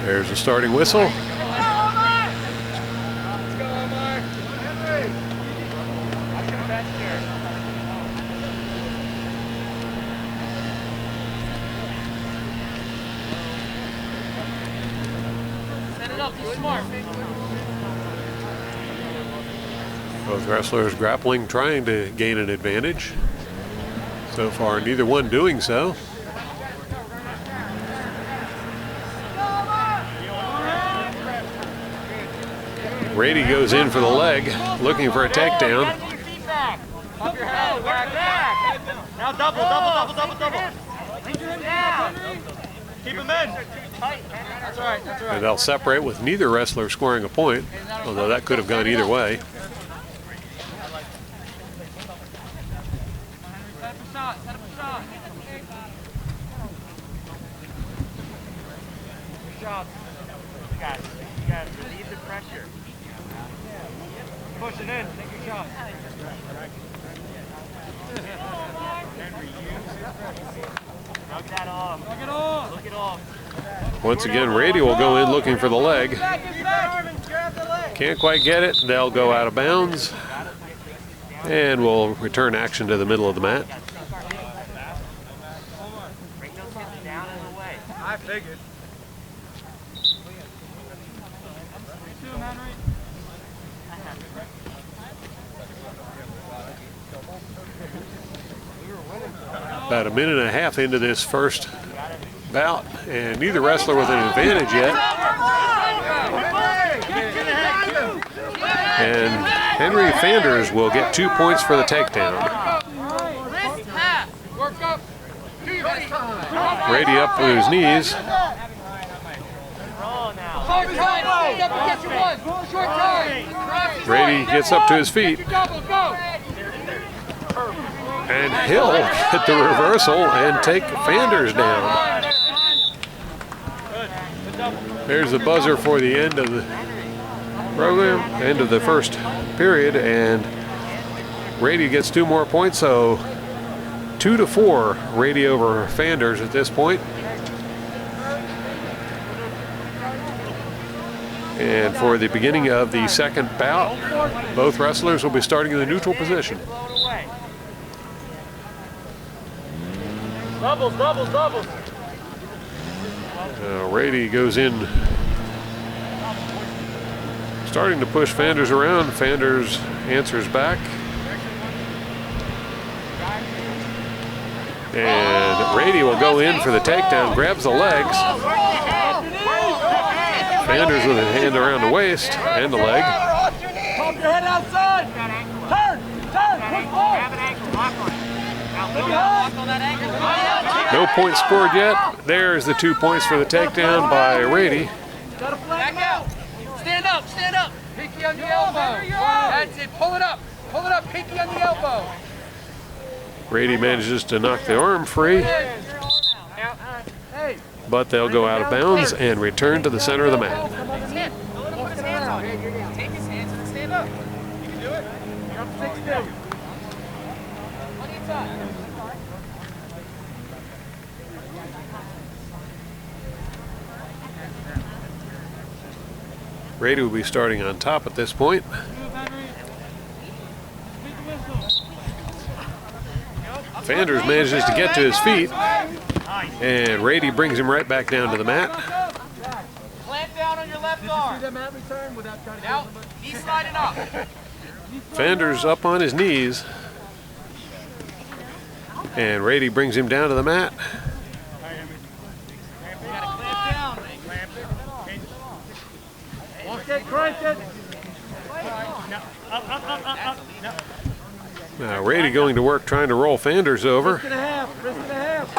There's a starting whistle. Both wrestlers grappling, trying to gain an advantage. So far, neither one doing so. Rady goes in for the leg, looking for a takedown. Up your head, back. Now double. Keep him in. That's all right. And they'll separate with neither wrestler scoring a point, although that could have gone either way. Set up a shot. Shots. You guys, relieve the pressure. Push it in. Take your shot. Knock that off. Look it off. Once again, Rady will go in looking for the leg. Can't quite get it. They'll go out of bounds. And we'll return action to the middle of the mat. Bring those hips down and away. I figured. About a minute and a half into this first bout, and neither wrestler with an advantage yet. And Henry Fanders will get 2 points for the takedown. Rady up to his knees. Rady gets up to his feet. And he'll get the reversal and take Fanders down. There's the buzzer for the end of the program, end of the first period, and Rady gets 2 more points, so 2-4 Rady over Fanders at this point. And for the beginning of the second bout, both wrestlers will be starting in the neutral position. Doubles. Rady goes in, starting to push Fanders around. Fanders answers back. And Rady will go in for the takedown, grabs the legs. Fanders with his hand around the waist and the leg. Pump your head outside. Turn, push forward. No points scored yet. There's the 2 points for the takedown by Rady. Back out. Stand up. Pinky on the elbow. That's it. Pull it up. Pinky on the elbow. Rady manages to knock the arm free, but they'll go out of bounds and return to the center of the mat. Take his hands and stand up. You can do it. You're up 6-2. Plenty of time. Rady will be starting on top at this point. Fanders manages to get to his feet, and Rady brings him right back down to the mat. Clamp down on your left arm. Now, knee sliding up. Fanders up on his knees, and Rady brings him down to the mat. Now Rady going to work trying to roll Fanders over. Wrist and a half.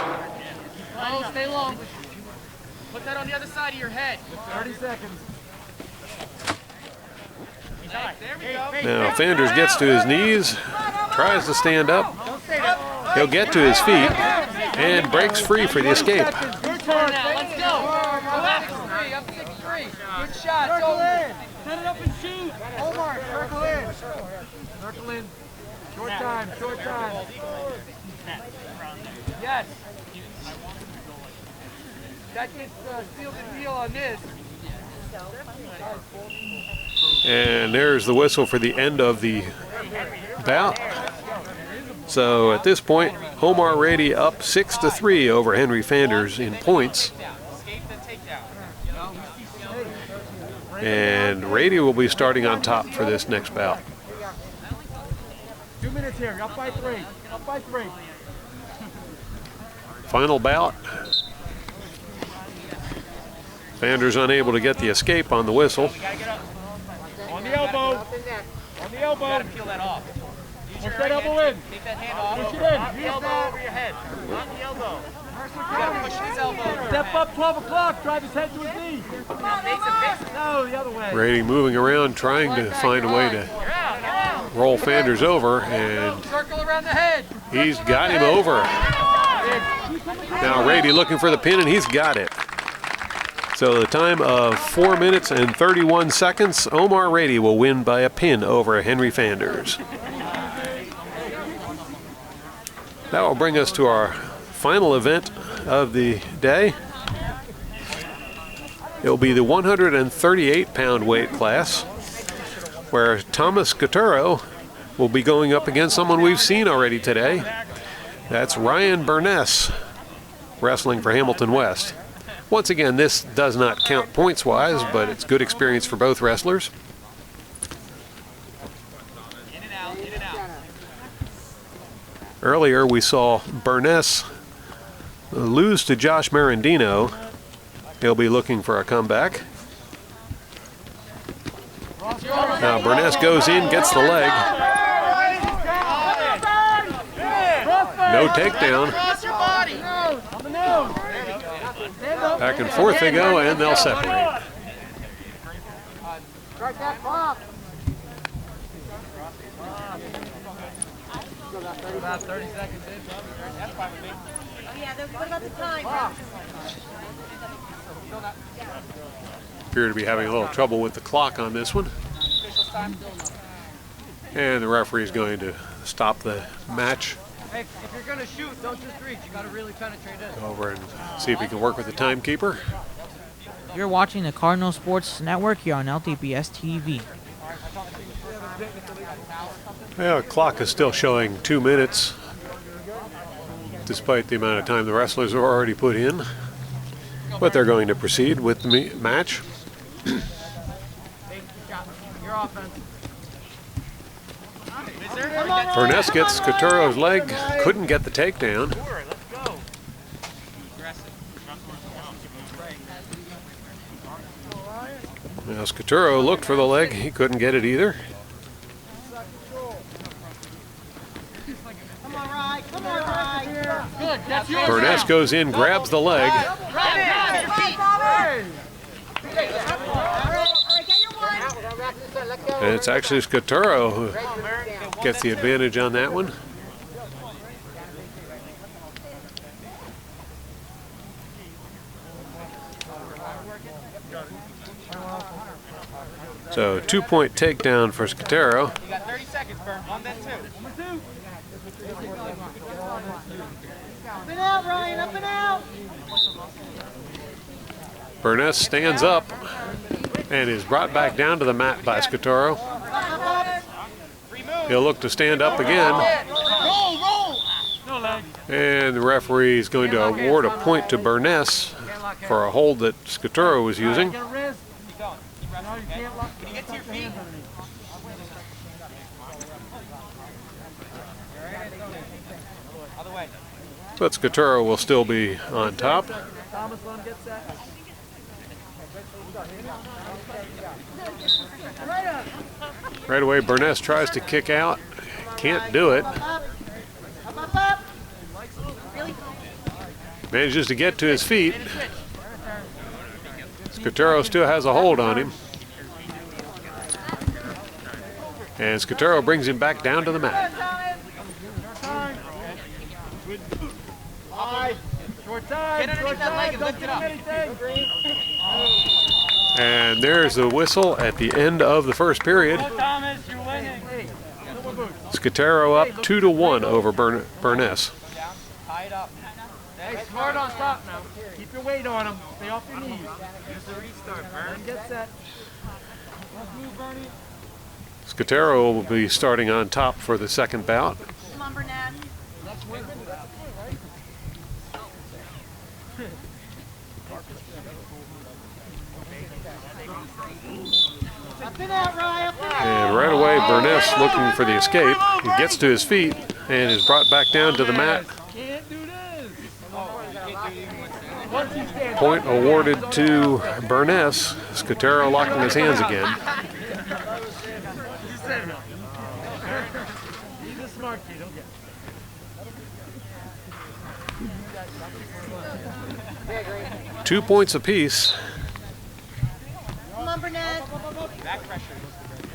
Oh, stay long. Put that on the other side of your head. 30 seconds. There we go. Now Fanders gets to his knees, tries to stand up. He'll get to his feet and breaks free for the escape. Your turn now. Let's go. Up 6-3. Good shot. Circle in. Set it up and shoot. Omar, circle in. Circle in. Short time. Yes. That gets sealed the deal on this. And there's the whistle for the end of the bout. So at this point, Omar Rady up 6-3 over Henry Fanders in points. And Rady will be starting on top for this next bout. 2 minutes here. Up by 3. Up by 3. Final bout. Fanders unable to get the escape on the whistle. On the elbow. On the elbow. Gotta peel that off. Use your Push that right elbow hand. in. Take that hand off. Push it in. Knock the elbow over your head. Not the elbow. You gotta push his elbow. Step up 12 o'clock. Drive his head to his knee. No, the other way. Rady moving around, trying to find a way to roll Fanders over, and Circle around the head. he's got him over. Now Rady looking for the pin, and he's got it. So the time of 4 minutes and 31 seconds, Omar Rady will win by a pin over Henry Fanders. That will bring us to our final event of the day. It will be the 138-pound weight class, where Thomas Scaturo will be going up against someone we've seen already today. That's Ryan Burness, wrestling for Hamilton West. Once again, this does not count points-wise, but it's good experience for both wrestlers. In and out, in and out. Earlier, we saw Burness lose to Josh Marandino. He'll be looking for a comeback. Now Burness goes in, gets the leg. No takedown. Cross your body. Back and forth they go, and they'll separate. About 30 seconds in. That's fine with me. Oh, yeah, what about the time? Appear to be having a little trouble with the clock on this one. And the referee is going to stop the match. Hey, if you're gonna shoot, don't just reach. You gotta really penetrate in. Over and see if he can work with the timekeeper. You're watching the Cardinal Sports Network here on LTPS TV. Well, the clock is still showing 2 minutes, despite the amount of time the wrestlers have already put in. But they're going to proceed with the match. Your offense. Burness gets Scaturo's leg, couldn't get the takedown. Let's go. Now Scaturo looked for the leg, he couldn't get it either. Come on, Rye. Come on, Rye. Good. That's yours. Burness goes in, grabs the leg, All right, get your one. and it's actually Scaturo who gets the advantage on that one. So 2-point takedown for Scaturo. You got 30 seconds, Burn. One, then two. Up and out, Ryan. Up and out. Burness stands up and is brought back down to the mat by Scaturo. He'll look to stand up again. And the referee is going to award a point to Burness for a hold that Scaturo was using. Get a wrist. No, you can't lock. Can you get to your feet? Other way. But Scaturo will still be on top. Thomas, let him get set. Right away, Burness tries to kick out. Can't do it. Up. Up, up. Really? Manages to get to his feet. Scaturo still has a hold on him. And Scaturo brings him back down to the mat. Short time. Get underneath that leg and lift it up. And there's the whistle at the end of the first period. Thomas, you're winning. Scaturo up 2-1 over Burness. Tie it up. Hey, smart on top now. Keep your weight on him. Stay off your knees. Here's the restart, Burn. And get set. Let's move, Bernie. Scaturo will be starting on top for the second bout. Come on, Burnett. Up, And right away, Burness looking for the escape. He gets to his feet and is brought back down to the mat. Point awarded to Burness. Scotero locking his hands again. He's a smart kid, okay. 2 points apiece. Come on, Burnett.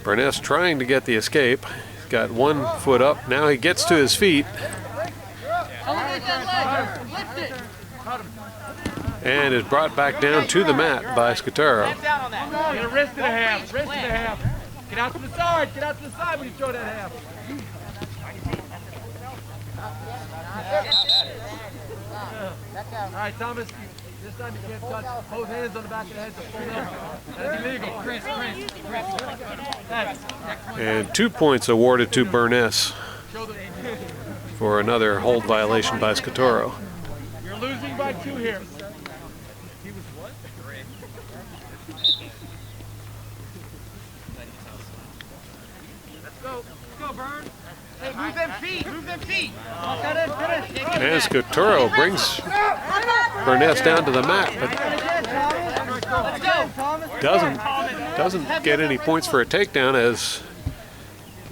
Burness trying to get the escape. He's got 1 foot up. Now he gets to his feet. And is brought back down to the mat by Scotero. Get a wrist and a half. Wrist and a half. Get out to the side. Get out to the side when you throw that half. All right, Thomas. This time you can't touch both hands on the back of the head to pull up. That'd be legal. Chris. And 2 points awarded to Burness for another hold violation by Scotero. You're losing by 2 here. Let's go, Burn. Hey, move them feet. And Scotero brings Burness down to the mat, but doesn't get any points for a takedown as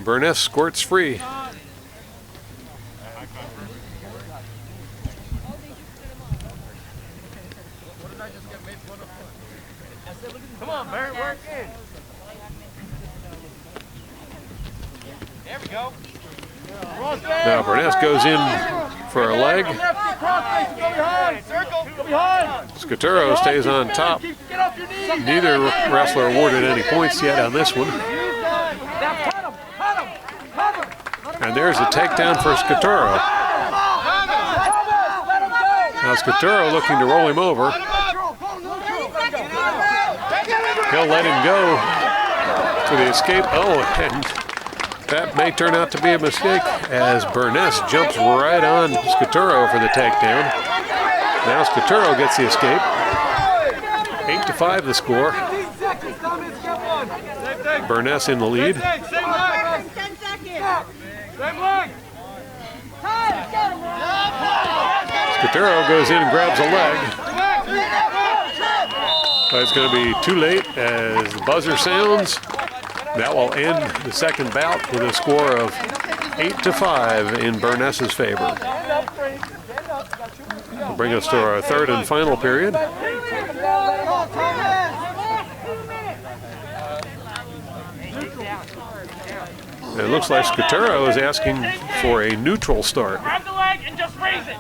Burness squirts free. Come on, Burn, work in. There we go. Now Burness goes in for a leg. Scotero stays on top. Neither wrestler awarded any points yet on this one. And there's a takedown for Scotero. Now Scotero looking to roll him over. He'll let him go for the escape. Oh, and that may turn out to be a mistake as Burness jumps right on Scotero for the takedown. Now Scotero gets the escape. 8-5 the score. Burness in the lead. 10 seconds. Scotero goes in and grabs a leg. But it's going to be too late as the buzzer sounds. That will end the second bout with a score of 8-5 in Burness's favor. Will bring us to our third and final period. And it looks like Scotero is asking for a neutral start. Grab the leg and just raise it.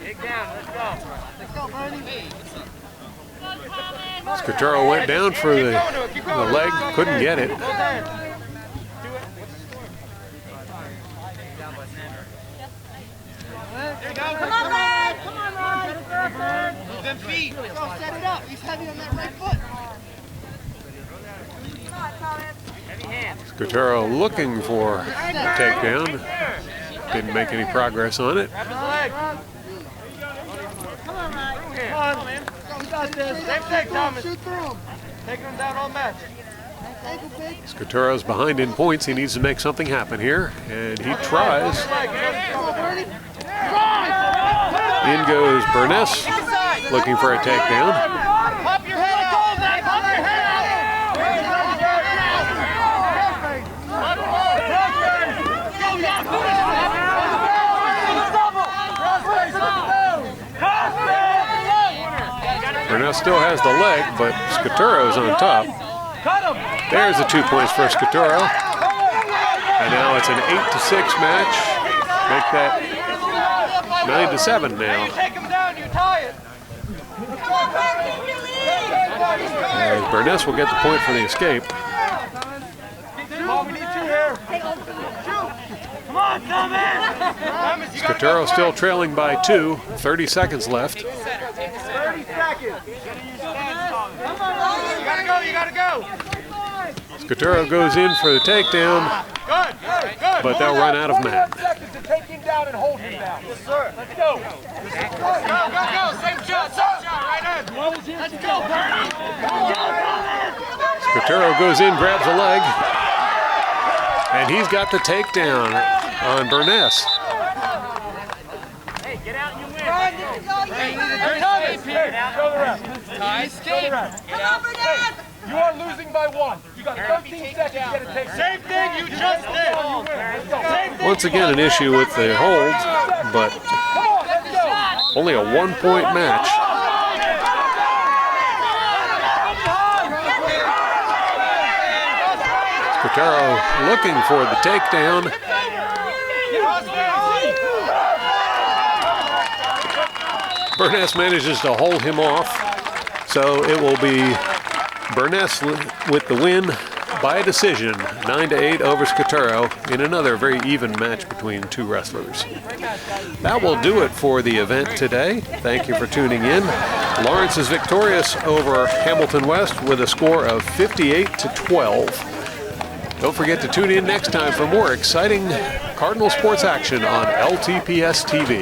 Take down, let's go. Scotero went down for the leg, couldn't get it. Come on, Ryan. Come on, Ryan. Move them feet. Set it up. He's heavy on that right foot. Heavy hands. Scotero looking for a takedown. Didn't make any progress on it. Grab his leg. Come on, Ryan. Come on, man. You got this. Same thing, Thomas. Shoot through him. Taking him down all match. Scotero's behind in points. He needs to make something happen here, and he tries. In goes Burness, looking for a takedown. Pop your head out. Pop your head Burness still has the leg, but Scotero's on top. There's the 2 points for Scotero. And now it's an 8-6 match. Make that 9-7 now. Take him down, you tie it. As Burness will get the point for the escape. We need 2 here. Come on, Thomas. Scotero still trailing by 2. 30 seconds left. 30 seconds. You gotta go. Scotero goes in for the takedown, Good. but they'll run out of mat. Seconds to take him down and hold him down. Yes, sir. Let's go. Go. Same shot, right in. Let's go, Bernie. Go, Scotero goes in, grabs a leg, and he's got the takedown on Burness. Hey, get out and you win. Hey, you need to escape here. Show the ref. Escape. Get out. Hey, you are losing by 1. You got 13 seconds to get a take. Same thing you just did. Once again, an issue with the holds, but only a 1-point match. Scotero looking for the takedown. Burness manages to hold him off, so it will be Burness with the win by a decision, 9-8 over Scotero, in another very even match between two wrestlers. That will do it for the event today. Thank you for tuning in. Lawrence is victorious over Hamilton West with a score of 58-12. Don't forget to tune in next time for more exciting Cardinal sports action on LTPS TV.